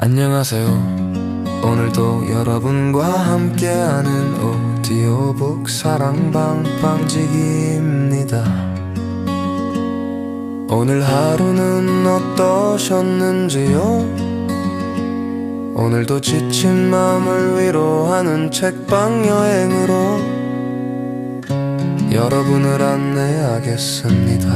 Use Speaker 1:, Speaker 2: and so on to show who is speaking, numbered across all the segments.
Speaker 1: 안녕하세요. 오늘도 여러분과 함께하는 오디오북 사랑방방지기입니다. 오늘 하루는 어떠셨는지요? 오늘도 지친 마음을 위로하는 책방 여행으로 여러분을 안내하겠습니다.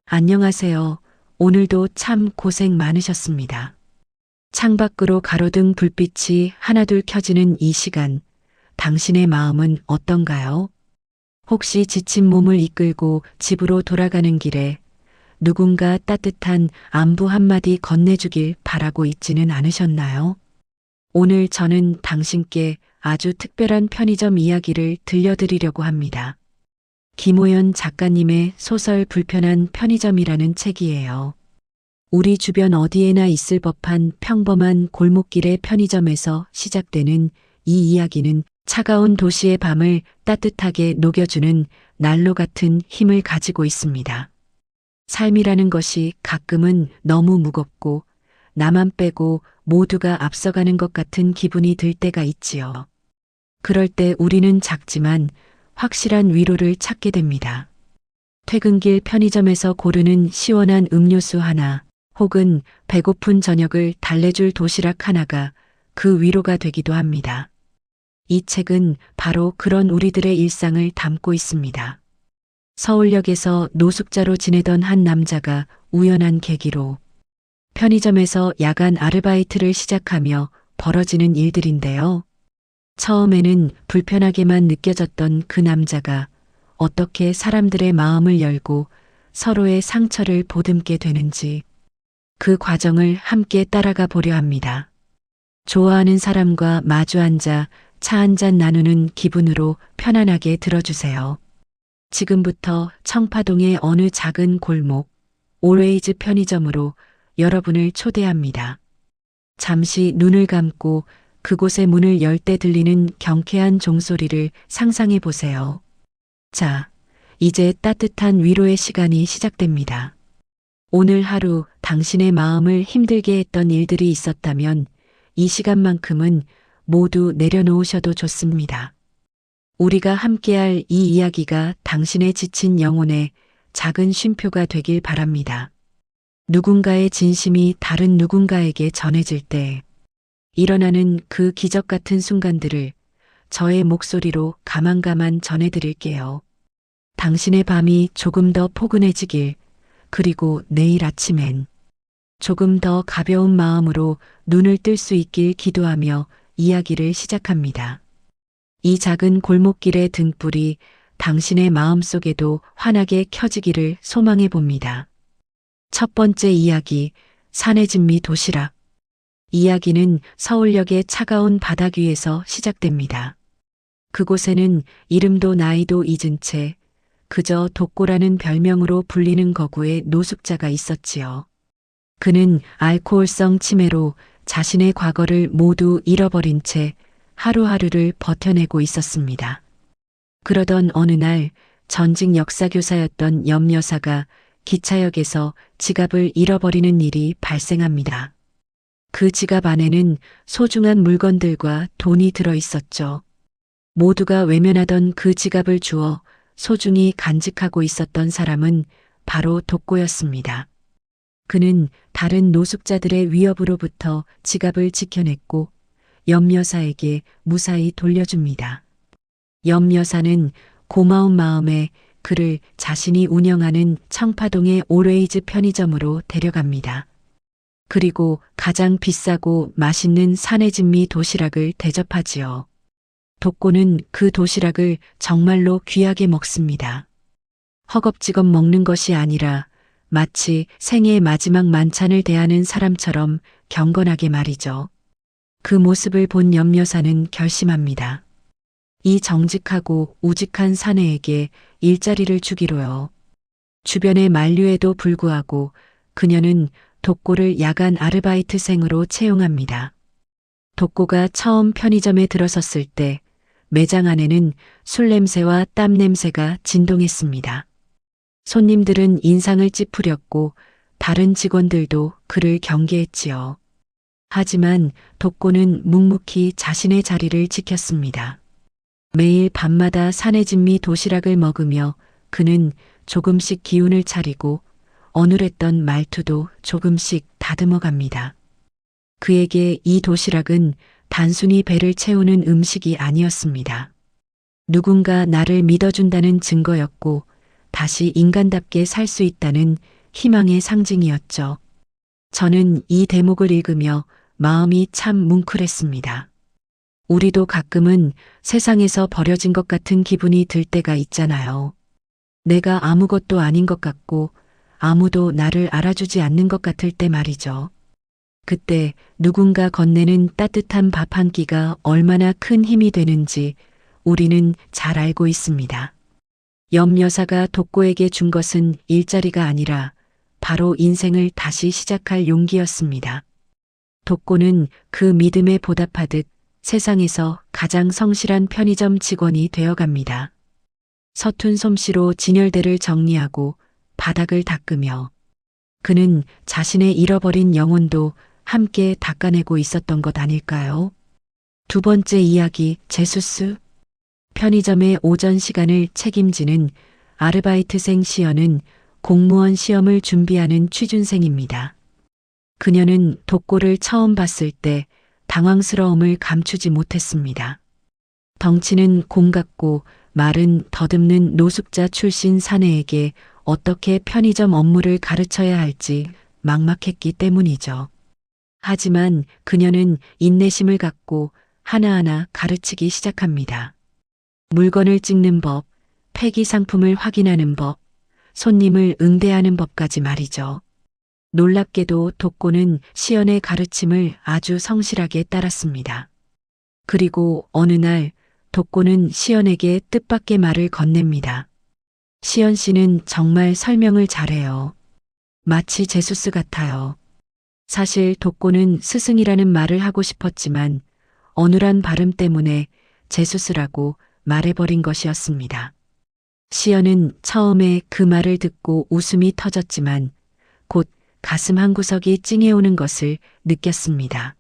Speaker 2: 안녕하세요. 오늘도 참 고생 많으셨습니다. 창밖으로 가로등 불빛이 하나둘 켜지는 이 시간, 당신의 마음은 어떤가요? 혹시 지친 몸을 이끌고 집으로 돌아가는 길에 누군가 따뜻한 안부 한마디 건네주길 바라고 있지는 않으셨나요? 오늘 저는 당신께 아주 특별한 편의점 이야기를 들려드리려고 합니다. 김호연 작가님의 소설 불편한 편의점이라는 책이에요. 우리 주변 어디에나 있을 법한 평범한 골목길의 편의점에서 시작되는 이 이야기는 차가운 도시의 밤을 따뜻하게 녹여주는 난로 같은 힘을 가지고 있습니다. 삶이라는 것이 가끔은 너무 무겁고 나만 빼고 모두가 앞서가는 것 같은 기분이 들 때가 있지요. 그럴 때 우리는 작지만 확실한 위로를 찾게 됩니다. 퇴근길 편의점에서 고르는 시원한 음료수 하나, 혹은 배고픈 저녁을 달래줄 도시락 하나가 그 위로가 되기도 합니다. 이 책은 바로 그런 우리들의 일상을 담고 있습니다. 서울역에서 노숙자로 지내던 한 남자가 우연한 계기로 편의점에서 야간 아르바이트를 시작하며 벌어지는 일들인데요. 처음에는 불편하게만 느껴졌던 그 남자가 어떻게 사람들의 마음을 열고 서로의 상처를 보듬게 되는지 그 과정을 함께 따라가 보려 합니다. 좋아하는 사람과 마주 앉아 차 한잔 나누는 기분으로 편안하게 들어주세요. 지금부터 청파동의 어느 작은 골목, 올웨이즈 편의점으로 여러분을 초대합니다. 잠시 눈을 감고 그곳의 문을 열 때 들리는 경쾌한 종소리를 상상해 보세요. 자, 이제 따뜻한 위로의 시간이 시작됩니다. 오늘 하루 당신의 마음을 힘들게 했던 일들이 있었다면 이 시간만큼은 모두 내려놓으셔도 좋습니다. 우리가 함께할 이 이야기가 당신의 지친 영혼에 작은 쉼표가 되길 바랍니다. 누군가의 진심이 다른 누군가에게 전해질 때 일어나는 그 기적 같은 순간들을 저의 목소리로 가만가만 전해드릴게요. 당신의 밤이 조금 더 포근해지길, 그리고 내일 아침엔 조금 더 가벼운 마음으로 눈을 뜰 수 있길 기도하며 이야기를 시작합니다. 이 작은 골목길의 등불이 당신의 마음속에도 환하게 켜지기를 소망해 봅니다. 첫 번째 이야기, 산의 진미 도시락. 이야기는 서울역의 차가운 바닥 위에서 시작됩니다. 그곳에는 이름도 나이도 잊은 채 그저 독고라는 별명으로 불리는 거구의 노숙자가 있었지요. 그는 알코올성 치매로 자신의 과거를 모두 잃어버린 채 하루하루를 버텨내고 있었습니다. 그러던 어느 날 전직 역사교사였던 염 여사가 기차역에서 지갑을 잃어버리는 일이 발생합니다. 그 지갑 안에는 소중한 물건들과 돈이 들어 있었죠. 모두가 외면하던 그 지갑을 주워 소중히 간직하고 있었던 사람은 바로 독고였습니다. 그는 다른 노숙자들의 위협으로부터 지갑을 지켜냈고 염 여사에게 무사히 돌려줍니다. 염 여사는 고마운 마음에 그를 자신이 운영하는 청파동의 올웨이즈 편의점으로 데려갑니다. 그리고 가장 비싸고 맛있는 산의 진미 도시락을 대접하지요. 독고는 그 도시락을 정말로 귀하게 먹습니다. 허겁지겁 먹는 것이 아니라 마치 생애의 마지막 만찬을 대하는 사람처럼 경건하게 말이죠. 그 모습을 본 염 여사는 결심합니다. 이 정직하고 우직한 사내에게 일자리를 주기로요. 주변의 만류에도 불구하고 그녀는 독고를 야간 아르바이트생으로 채용합니다. 독고가 처음 편의점에 들어섰을 때 매장 안에는 술 냄새와 땀 냄새가 진동했습니다. 손님들은 인상을 찌푸렸고 다른 직원들도 그를 경계했지요. 하지만 덕고는 묵묵히 자신의 자리를 지켰습니다. 매일 밤마다 사내진미 도시락을 먹으며 그는 조금씩 기운을 차리고 어눌했던 말투도 조금씩 다듬어 갑니다. 그에게 이 도시락은 단순히 배를 채우는 음식이 아니었습니다. 누군가 나를 믿어준다는 증거였고 다시 인간답게 살 수 있다는 희망의 상징이었죠. 저는 이 대목을 읽으며 마음이 참 뭉클했습니다. 우리도 가끔은 세상에서 버려진 것 같은 기분이 들 때가 있잖아요. 내가 아무것도 아닌 것 같고 아무도 나를 알아주지 않는 것 같을 때 말이죠. 그때 누군가 건네는 따뜻한 밥 한 끼가 얼마나 큰 힘이 되는지 우리는 잘 알고 있습니다. 염 여사가 덕고에게 준 것은 일자리가 아니라 바로 인생을 다시 시작할 용기였습니다. 덕고는 그 믿음에 보답하듯 세상에서 가장 성실한 편의점 직원이 되어갑니다. 서툰 솜씨로 진열대를 정리하고 바닥을 닦으며 그는 자신의 잃어버린 영혼도 함께 닦아내고 있었던 것 아닐까요? 두 번째 이야기, 제수스. 편의점의 오전 시간을 책임지는 아르바이트생 시연은 공무원 시험을 준비하는 취준생입니다. 그녀는 덕고를 처음 봤을 때 당황스러움을 감추지 못했습니다. 덩치는 곰 같고 말은 더듬는 노숙자 출신 사내에게 어떻게 편의점 업무를 가르쳐야 할지 막막했기 때문이죠. 하지만 그녀는 인내심을 갖고 하나하나 가르치기 시작합니다. 물건을 찍는 법, 폐기 상품을 확인하는 법, 손님을 응대하는 법까지 말이죠. 놀랍게도 덕고는 시연의 가르침을 아주 성실하게 따랐습니다. 그리고 어느 날 덕고는 시연에게 뜻밖의 말을 건넵니다. 시연 씨는 정말 설명을 잘해요. 마치 제수스 같아요. 사실 덕고는 스승이라는 말을 하고 싶었지만 어눌한 발음 때문에 제수스라고 말해버린 것이었습니다. 시연은 처음에 그 말을 듣고 웃음이 터졌지만 곧 가슴 한구석이 찡해오는 것을 느꼈습니다.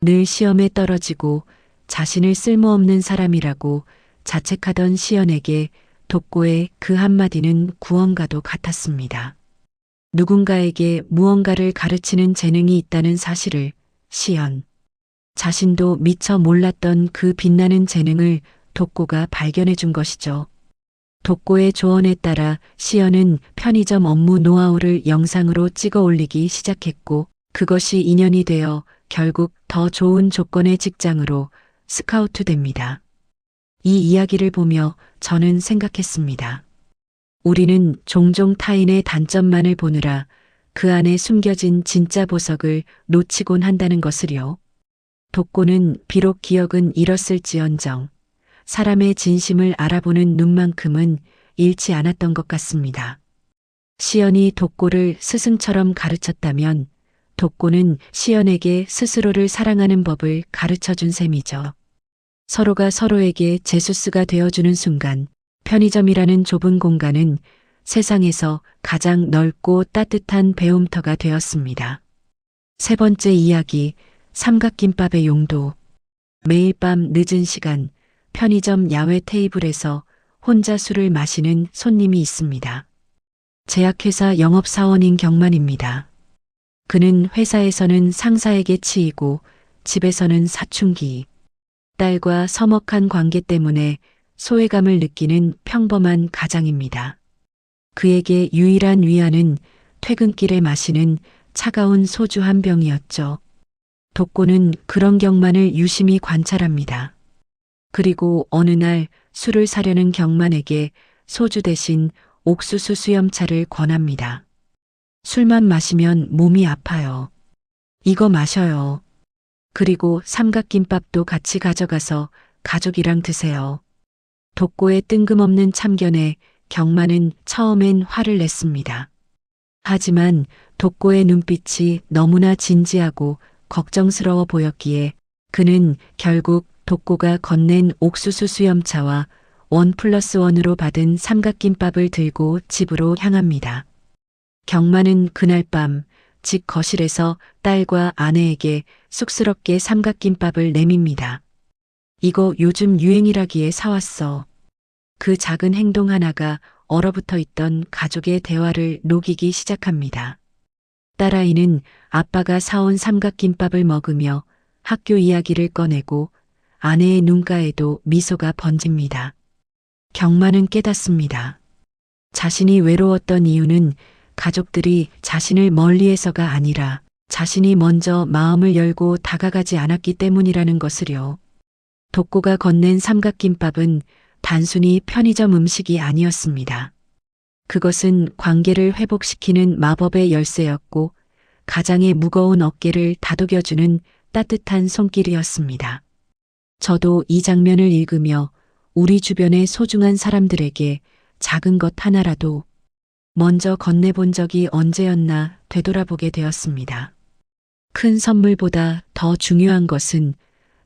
Speaker 2: 늘 시험에 떨어지고 자신을 쓸모없는 사람이라고 자책하던 시연에게 덕고의 그 한마디는 구원과도 같았습니다. 누군가에게 무언가를 가르치는 재능이 있다는 사실을 시연 자신도 미처 몰랐던 그 빛나는 재능을 덕고가 발견해 준 것이죠. 덕고의 조언에 따라 시연은 편의점 업무 노하우를 영상으로 찍어 올리기 시작했고 그것이 인연이 되어 결국 더 좋은 조건의 직장으로 스카우트됩니다. 이 이야기를 보며 저는 생각했습니다. 우리는 종종 타인의 단점만을 보느라 그 안에 숨겨진 진짜 보석을 놓치곤 한다는 것을요. 덕고는 비록 기억은 잃었을지언정 사람의 진심을 알아보는 눈만큼은 잃지 않았던 것 같습니다. 시연이 덕고를 스승처럼 가르쳤다면 덕고는 시연에게 스스로를 사랑하는 법을 가르쳐준 셈이죠. 서로가 서로에게 제수스가 되어주는 순간 편의점이라는 좁은 공간은 세상에서 가장 넓고 따뜻한 배움터가 되었습니다. 세 번째 이야기, 삼각김밥의 용도. 매일 밤 늦은 시간 편의점 야외 테이블에서 혼자 술을 마시는 손님이 있습니다. 제약회사 영업사원인 경만입니다. 그는 회사에서는 상사에게 치이고 집에서는 사춘기, 딸과 서먹한 관계 때문에 소외감을 느끼는 평범한 가장입니다. 그에게 유일한 위안은 퇴근길에 마시는 차가운 소주 한 병이었죠. 덕고는 그런 경만을 유심히 관찰합니다. 그리고 어느 날 술을 사려는 경만에게 소주 대신 옥수수 수염차를 권합니다. 술만 마시면 몸이 아파요. 이거 마셔요. 그리고 삼각김밥도 같이 가져가서 가족이랑 드세요. 덕고의 뜬금없는 참견에 경만은 처음엔 화를 냈습니다. 하지만 덕고의 눈빛이 너무나 진지하고 걱정스러워 보였기에 그는 결국 덕고가 건넨 옥수수 수염차와 1+1으로 받은 삼각김밥을 들고 집으로 향합니다. 경마는 그날 밤 집 거실에서 딸과 아내에게 쑥스럽게 삼각김밥을 내밉니다. 이거 요즘 유행이라기에 사왔어. 그 작은 행동 하나가 얼어붙어 있던 가족의 대화를 녹이기 시작합니다. 딸아이는 아빠가 사온 삼각김밥을 먹으며 학교 이야기를 꺼내고 아내의 눈가에도 미소가 번집니다. 경마는 깨닫습니다. 자신이 외로웠던 이유는 가족들이 자신을 멀리해서가 아니라 자신이 먼저 마음을 열고 다가가지 않았기 때문이라는 것을요. 독고가 건넨 삼각김밥은 단순히 편의점 음식이 아니었습니다. 그것은 관계를 회복시키는 마법의 열쇠였고 가장의 무거운 어깨를 다독여주는 따뜻한 손길이었습니다. 저도 이 장면을 읽으며 우리 주변의 소중한 사람들에게 작은 것 하나라도 먼저 건네본 적이 언제였나 되돌아보게 되었습니다. 큰 선물보다 더 중요한 것은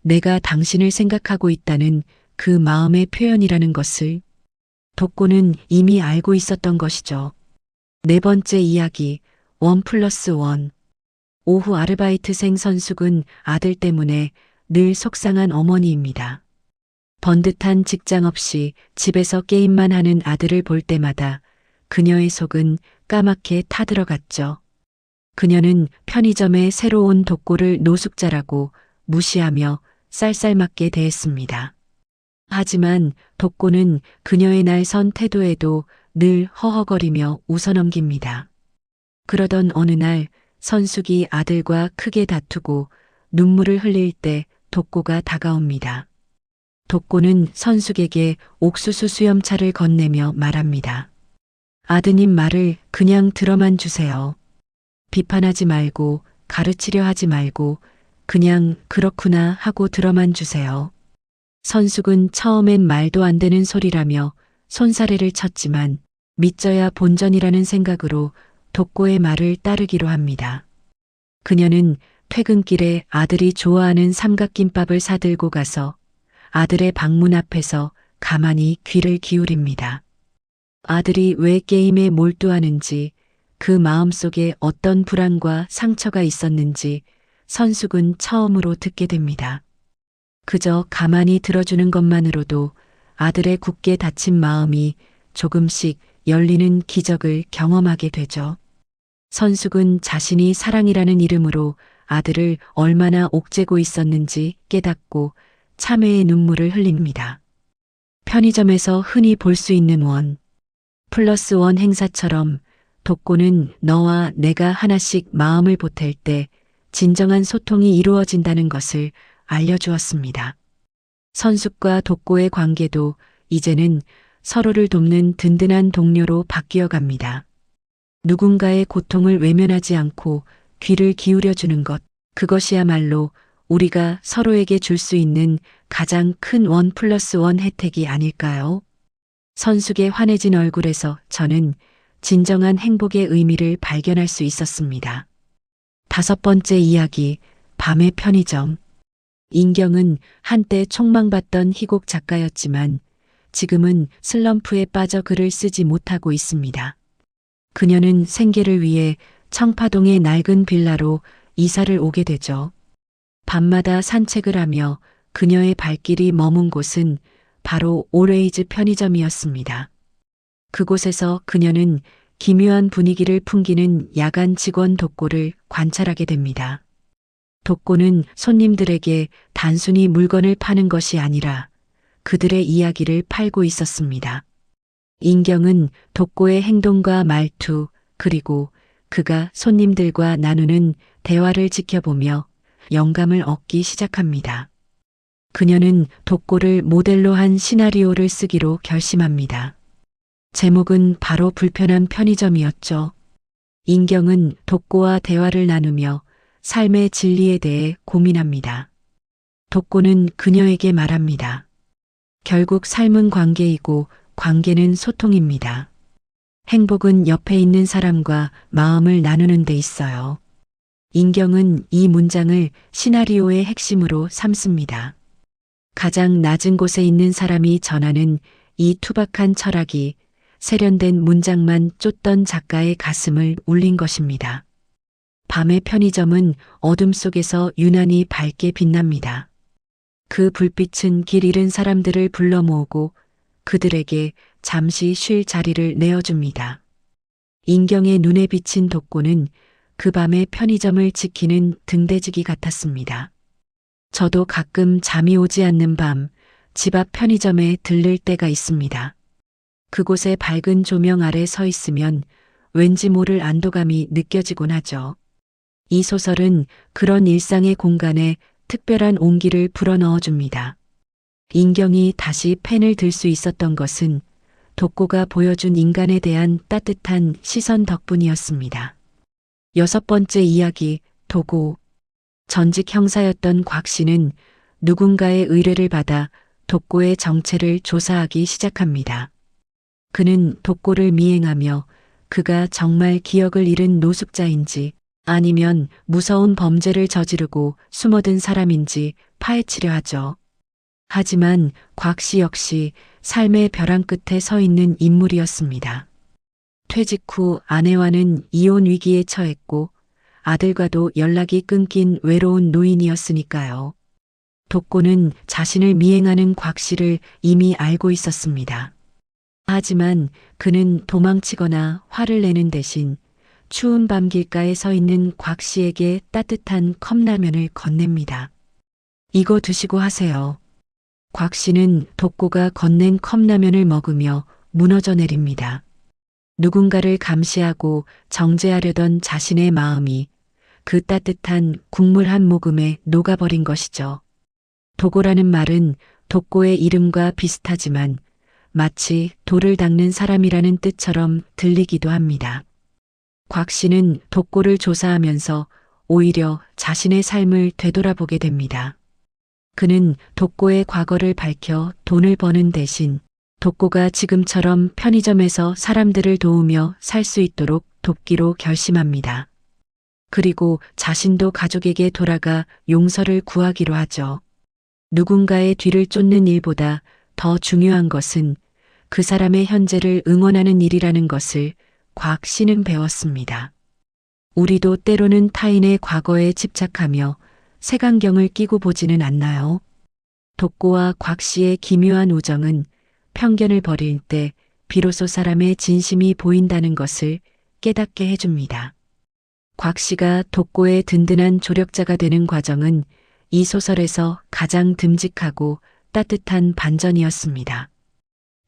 Speaker 2: 내가 당신을 생각하고 있다는 그 마음의 표현이라는 것을 독고는 이미 알고 있었던 것이죠. 네 번째 이야기, 1+1. 오후 아르바이트생 선숙은 아들 때문에 늘 속상한 어머니입니다. 번듯한 직장 없이 집에서 게임만 하는 아들을 볼 때마다 그녀의 속은 까맣게 타들어갔죠. 그녀는 편의점에 새로 온 독고를 노숙자라고 무시하며 쌀쌀맞게 대했습니다. 하지만 독고는 그녀의 날 선 태도에도 늘 허허거리며 웃어넘깁니다. 그러던 어느 날 선숙이 아들과 크게 다투고 눈물을 흘릴 때 독고가 다가옵니다. 독고는 선숙에게 옥수수 수염차를 건네며 말합니다. 아드님 말을 그냥 들어만 주세요. 비판하지 말고 가르치려 하지 말고 그냥 그렇구나 하고 들어만 주세요. 선숙은 처음엔 말도 안 되는 소리라며 손사래를 쳤지만 믿져야 본전이라는 생각으로 독고의 말을 따르기로 합니다. 그녀는 퇴근길에 아들이 좋아하는 삼각김밥을 사들고 가서 아들의 방문 앞에서 가만히 귀를 기울입니다. 아들이 왜 게임에 몰두하는지, 그 마음속에 어떤 불안과 상처가 있었는지 선숙은 처음으로 듣게 됩니다. 그저 가만히 들어주는 것만으로도 아들의 굳게 닫힌 마음이 조금씩 열리는 기적을 경험하게 되죠. 선숙은 자신이 사랑이라는 이름으로 아들을 얼마나 옥죄고 있었는지 깨닫고 참회의 눈물을 흘립니다. 편의점에서 흔히 볼 수 있는 1+1 행사처럼 독고는 너와 내가 하나씩 마음을 보탤 때 진정한 소통이 이루어진다는 것을 알려주었습니다. 선숙과 독고의 관계도 이제는 서로를 돕는 든든한 동료로 바뀌어 갑니다. 누군가의 고통을 외면하지 않고 귀를 기울여주는 것, 그것이야말로 우리가 서로에게 줄 수 있는 가장 큰 1+1 혜택이 아닐까요? 선숙의 환해진 얼굴에서 저는 진정한 행복의 의미를 발견할 수 있었습니다. 다섯 번째 이야기, 밤의 편의점. 인경은 한때 촉망받던 희곡 작가였지만 지금은 슬럼프에 빠져 글을 쓰지 못하고 있습니다. 그녀는 생계를 위해 청파동의 낡은 빌라로 이사를 오게 되죠. 밤마다 산책을 하며 그녀의 발길이 머문 곳은 바로 올웨이즈 편의점이었습니다. 그곳에서 그녀는 기묘한 분위기를 풍기는 야간 직원 독고를 관찰하게 됩니다. 독고는 손님들에게 단순히 물건을 파는 것이 아니라 그들의 이야기를 팔고 있었습니다. 인경은 독고의 행동과 말투, 그리고 그가 손님들과 나누는 대화를 지켜보며 영감을 얻기 시작합니다. 그녀는 독고를 모델로 한 시나리오를 쓰기로 결심합니다. 제목은 바로 불편한 편의점이었죠. 인경은 독고와 대화를 나누며 삶의 진리에 대해 고민합니다. 독고는 그녀에게 말합니다. 결국 삶은 관계이고 관계는 소통입니다. 행복은 옆에 있는 사람과 마음을 나누는 데 있어요. 인경은 이 문장을 시나리오의 핵심으로 삼습니다. 가장 낮은 곳에 있는 사람이 전하는 이 투박한 철학이 세련된 문장만 쫓던 작가의 가슴을 울린 것입니다. 밤의 편의점은 어둠 속에서 유난히 밝게 빛납니다. 그 불빛은 길 잃은 사람들을 불러 모으고 그들에게 잠시 쉴 자리를 내어줍니다. 인경의 눈에 비친 독고는 그 밤의 편의점을 지키는 등대지기 같았습니다. 저도 가끔 잠이 오지 않는 밤, 집 앞 편의점에 들를 때가 있습니다. 그곳의 밝은 조명 아래 서 있으면 왠지 모를 안도감이 느껴지곤 하죠. 이 소설은 그런 일상의 공간에 특별한 온기를 불어넣어 줍니다. 인경이 다시 펜을 들 수 있었던 것은 독고가 보여준 인간에 대한 따뜻한 시선 덕분이었습니다. 6번째 이야기, 도고. 전직 형사였던 곽 씨는 누군가의 의뢰를 받아 독고의 정체를 조사하기 시작합니다. 그는 독고를 미행하며 그가 정말 기억을 잃은 노숙자인지 아니면 무서운 범죄를 저지르고 숨어든 사람인지 파헤치려 하죠. 하지만 곽 씨 역시 삶의 벼랑 끝에 서 있는 인물이었습니다. 퇴직 후 아내와는 이혼 위기에 처했고 아들과도 연락이 끊긴 외로운 노인이었으니까요. 독고는 자신을 미행하는 곽 씨를 이미 알고 있었습니다. 하지만 그는 도망치거나 화를 내는 대신 추운 밤 길가에 서 있는 곽 씨에게 따뜻한 컵라면을 건넵니다. 이거 드시고 하세요. 곽 씨는 독고가 건넨 컵라면을 먹으며 무너져 내립니다. 누군가를 감시하고 정죄하려던 자신의 마음이 그 따뜻한 국물 한 모금에 녹아버린 것이죠. 도고라는 말은 독고의 이름과 비슷하지만 마치 돌을 닦는 사람이라는 뜻처럼 들리기도 합니다. 곽 씨는 독고를 조사하면서 오히려 자신의 삶을 되돌아보게 됩니다. 그는 독고의 과거를 밝혀 돈을 버는 대신 독고가 지금처럼 편의점에서 사람들을 도우며 살 수 있도록 돕기로 결심합니다. 그리고 자신도 가족에게 돌아가 용서를 구하기로 하죠. 누군가의 뒤를 쫓는 일보다 더 중요한 것은 그 사람의 현재를 응원하는 일이라는 것을 곽 씨는 배웠습니다. 우리도 때로는 타인의 과거에 집착하며 색안경을 끼고 보지는 않나요? 독고와 곽 씨의 기묘한 우정은 편견을 버릴 때 비로소 사람의 진심이 보인다는 것을 깨닫게 해줍니다. 곽 씨가 독고의 든든한 조력자가 되는 과정은 이 소설에서 가장 듬직하고 따뜻한 반전이었습니다.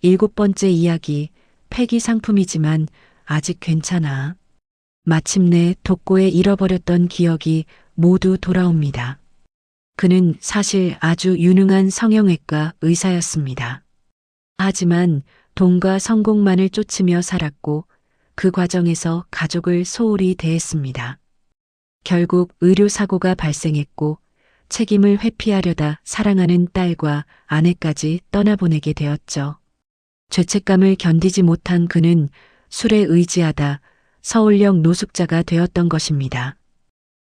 Speaker 2: 7번째 이야기, 폐기 상품이지만 아직 괜찮아. 마침내 독고의 잃어버렸던 기억이 모두 돌아옵니다. 그는 사실 아주 유능한 성형외과 의사였습니다. 하지만 돈과 성공만을 쫓으며 살았고 그 과정에서 가족을 소홀히 대했습니다. 결국 의료사고가 발생했고 책임을 회피하려다 사랑하는 딸과 아내까지 떠나보내게 되었죠. 죄책감을 견디지 못한 그는 술에 의지하다 서울역 노숙자가 되었던 것입니다.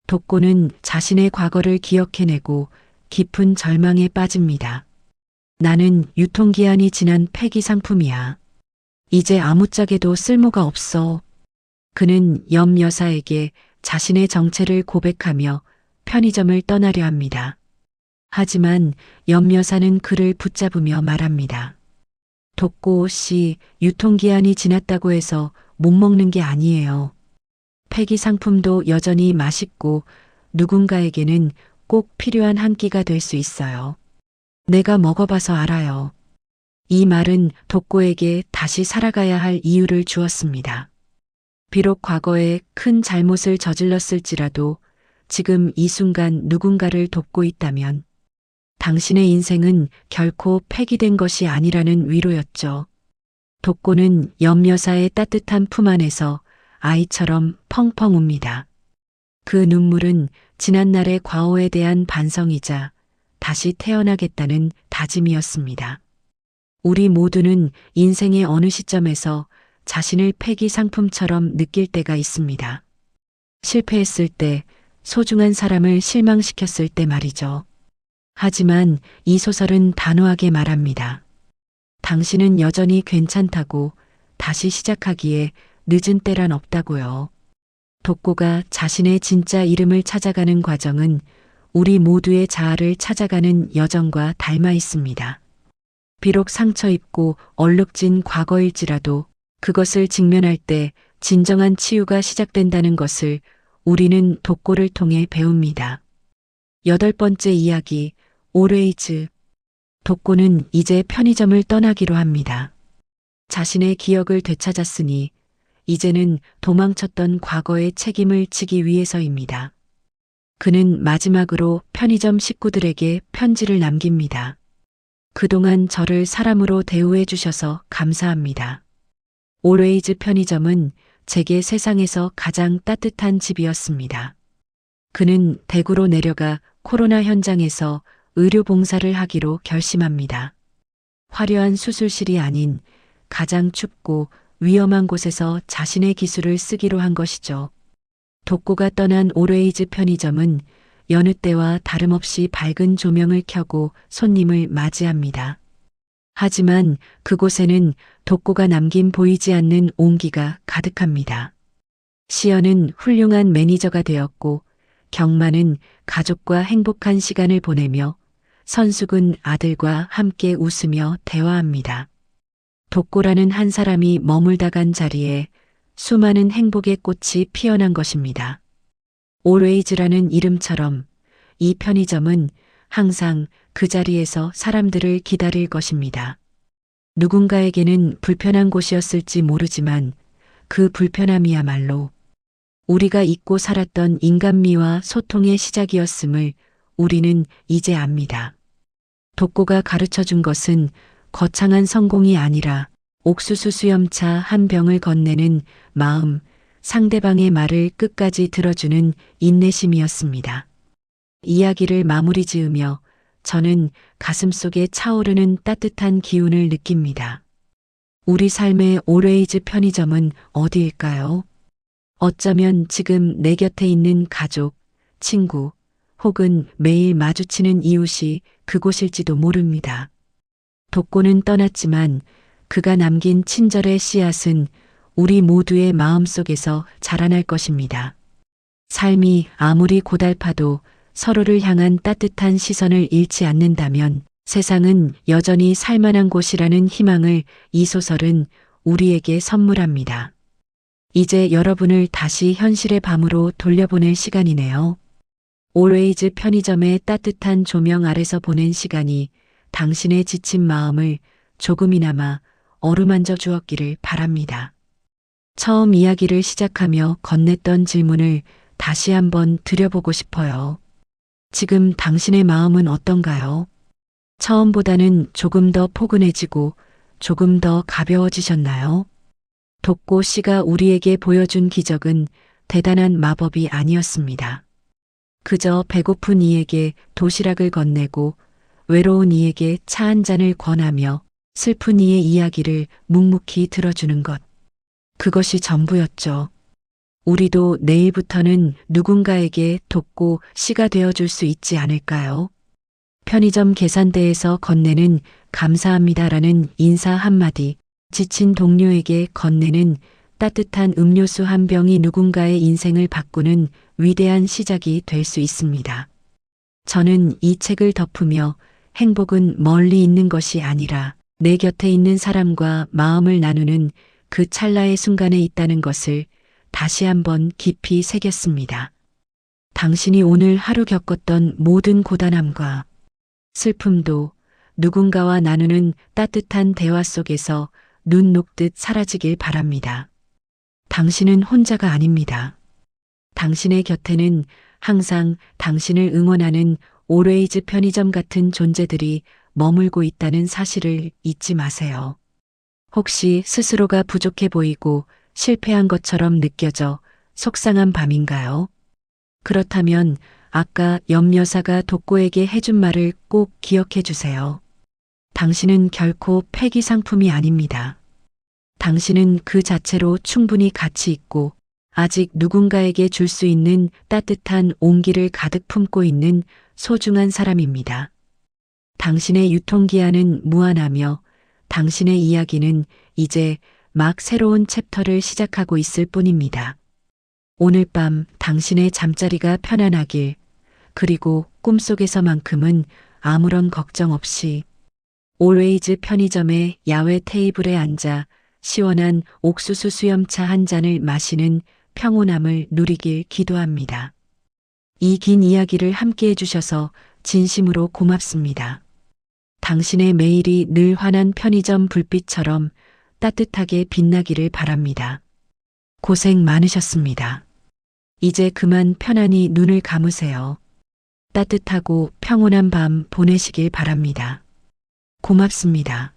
Speaker 2: 독고는 자신의 과거를 기억해내고 깊은 절망에 빠집니다. 나는 유통기한이 지난 폐기 상품이야. 이제 아무짝에도 쓸모가 없어. 그는 염 여사에게 자신의 정체를 고백하며 편의점을 떠나려 합니다. 하지만 염 여사는 그를 붙잡으며 말합니다. 독고 씨, 유통기한이 지났다고 해서 못 먹는 게 아니에요. 폐기 상품도 여전히 맛있고 누군가에게는 꼭 필요한 한 끼가 될 수 있어요. 내가 먹어봐서 알아요. 이 말은 독고에게 다시 살아가야 할 이유를 주었습니다. 비록 과거에 큰 잘못을 저질렀을지라도 지금 이 순간 누군가를 돕고 있다면 당신의 인생은 결코 폐기된 것이 아니라는 위로였죠. 독고는 염 여사의 따뜻한 품 안에서 아이처럼 펑펑 웁니다. 그 눈물은 지난날의 과오에 대한 반성이자 다시 태어나겠다는 다짐이었습니다. 우리 모두는 인생의 어느 시점에서 자신을 폐기 상품처럼 느낄 때가 있습니다. 실패했을 때, 소중한 사람을 실망시켰을 때 말이죠. 하지만 이 소설은 단호하게 말합니다. 당신은 여전히 괜찮다고, 다시 시작하기에 늦은 때란 없다고요. 독고가 자신의 진짜 이름을 찾아가는 과정은 우리 모두의 자아를 찾아가는 여정과 닮아 있습니다. 비록 상처 입고 얼룩진 과거일지라도 그것을 직면할 때 진정한 치유가 시작된다는 것을 우리는 독고를 통해 배웁니다. 8번째 이야기, always. 독고는 이제 편의점을 떠나기로 합니다. 자신의 기억을 되찾았으니 이제는 도망쳤던 과거의 책임을 지기 위해서입니다. 그는 마지막으로 편의점 식구들에게 편지를 남깁니다. 그동안 저를 사람으로 대우해 주셔서 감사합니다. always 편의점은 제게 세상에서 가장 따뜻한 집이었습니다. 그는 대구로 내려가 코로나 현장에서 의료 봉사를 하기로 결심합니다. 화려한 수술실이 아닌 가장 춥고 위험한 곳에서 자신의 기술을 쓰기로 한 것이죠. 독고가 떠난 always 편의점은 여느 때와 다름없이 밝은 조명을 켜고 손님을 맞이합니다. 하지만 그곳에는 독고가 남긴 보이지 않는 온기가 가득합니다. 시연은 훌륭한 매니저가 되었고 경만은 가족과 행복한 시간을 보내며 선숙은 아들과 함께 웃으며 대화합니다. 독고라는 한 사람이 머물다 간 자리에 수많은 행복의 꽃이 피어난 것입니다. always라는 이름처럼 이 편의점은 항상 그 자리에서 사람들을 기다릴 것입니다. 누군가에게는 불편한 곳이었을지 모르지만 그 불편함이야말로 우리가 잊고 살았던 인간미와 소통의 시작이었음을 우리는 이제 압니다. 독고가 가르쳐 준 것은 거창한 성공이 아니라 옥수수 수염차 한 병을 건네는 마음, 상대방의 말을 끝까지 들어주는 인내심이었습니다. 이야기를 마무리 지으며 저는 가슴속에 차오르는 따뜻한 기운을 느낍니다. 우리 삶의 always 편의점은 어디일까요? 어쩌면 지금 내 곁에 있는 가족, 친구, 혹은 매일 마주치는 이웃이 그곳일지도 모릅니다. 독고는 떠났지만 그가 남긴 친절의 씨앗은 우리 모두의 마음속에서 자라날 것입니다. 삶이 아무리 고달파도 서로를 향한 따뜻한 시선을 잃지 않는다면 세상은 여전히 살만한 곳이라는 희망을 이 소설은 우리에게 선물합니다. 이제 여러분을 다시 현실의 밤으로 돌려보낼 시간이네요. always 편의점의 따뜻한 조명 아래서 보낸 시간이 당신의 지친 마음을 조금이나마 어루만져 주었기를 바랍니다. 처음 이야기를 시작하며 건넸던 질문을 다시 한번 드려보고 싶어요. 지금 당신의 마음은 어떤가요? 처음보다는 조금 더 포근해지고 조금 더 가벼워지셨나요? 독고 씨가 우리에게 보여준 기적은 대단한 마법이 아니었습니다. 그저 배고픈 이에게 도시락을 건네고 외로운 이에게 차 한 잔을 권하며 슬픈 이의 이야기를 묵묵히 들어주는 것. 그것이 전부였죠. 우리도 내일부터는 누군가에게 독고 씨가 되어줄 수 있지 않을까요? 편의점 계산대에서 건네는 감사합니다라는 인사 한마디, 지친 동료에게 건네는 따뜻한 음료수 한 병이 누군가의 인생을 바꾸는 위대한 시작이 될 수 있습니다. 저는 이 책을 덮으며 행복은 멀리 있는 것이 아니라 내 곁에 있는 사람과 마음을 나누는 그 찰나의 순간에 있다는 것을 다시 한번 깊이 새겼습니다. 당신이 오늘 하루 겪었던 모든 고단함과 슬픔도 누군가와 나누는 따뜻한 대화 속에서 눈 녹듯 사라지길 바랍니다. 당신은 혼자가 아닙니다. 당신의 곁에는 항상 당신을 응원하는 always 편의점 같은 존재들이 머물고 있다는 사실을 잊지 마세요. 혹시 스스로가 부족해 보이고 실패한 것처럼 느껴져 속상한 밤인가요? 그렇다면 아까 염 여사가 독고에게 해준 말을 꼭 기억해 주세요. 당신은 결코 폐기 상품이 아닙니다. 당신은 그 자체로 충분히 가치 있고 아직 누군가에게 줄 수 있는 따뜻한 온기를 가득 품고 있는 소중한 사람입니다. 당신의 유통기한은 무한하며 당신의 이야기는 이제 막 새로운 챕터를 시작하고 있을 뿐입니다. 오늘 밤 당신의 잠자리가 편안하길, 그리고 꿈속에서만큼은 아무런 걱정 없이 올웨이즈 편의점의 야외 테이블에 앉아 시원한 옥수수 수염차 한 잔을 마시는 평온함을 누리길 기도합니다. 이 긴 이야기를 함께 해주셔서 진심으로 고맙습니다. 당신의 매일이 늘 환한 편의점 불빛처럼 따뜻하게 빛나기를 바랍니다. 고생 많으셨습니다. 이제 그만 편안히 눈을 감으세요. 따뜻하고 평온한 밤 보내시길 바랍니다. 고맙습니다.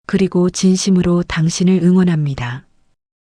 Speaker 2: 그리고 진심으로 당신을 응원합니다.